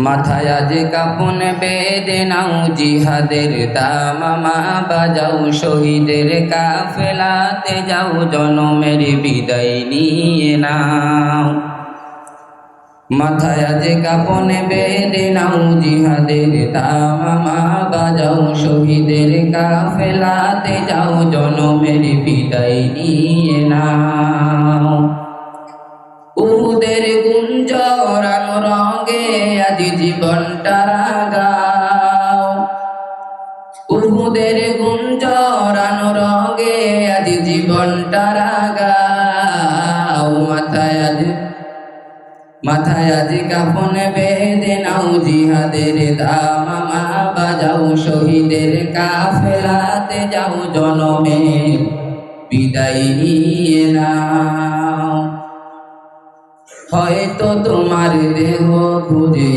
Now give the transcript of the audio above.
মাথায় আজ কাফন বেঁধে নাও জিহাদের দামামা বাজাও শহীদের কাফেলাতে যাও জনমের বিদায় নিয়ে নাও। মাথায় আজ কাফন বেঁধে নাও জিহাদের দামামা বাজাও শহীদের কাফেলাতে যাও জনমের বিদায় নিয়ে নাও। উহুদের গুঞ্জরানো রঙে আজ জীবনটা রাগাও। উহুদের গুঞ্জরানো রঙে আজ জীবনটা রাগাও। মাথায় আজ কাফন বেঁধে নাও জিহাদের দামামা বাজাও শহীদের কাফেলাতে যাও জনমের বিদায় নিয়ে নাও। হয়তো তোমার দেহ খুঁজে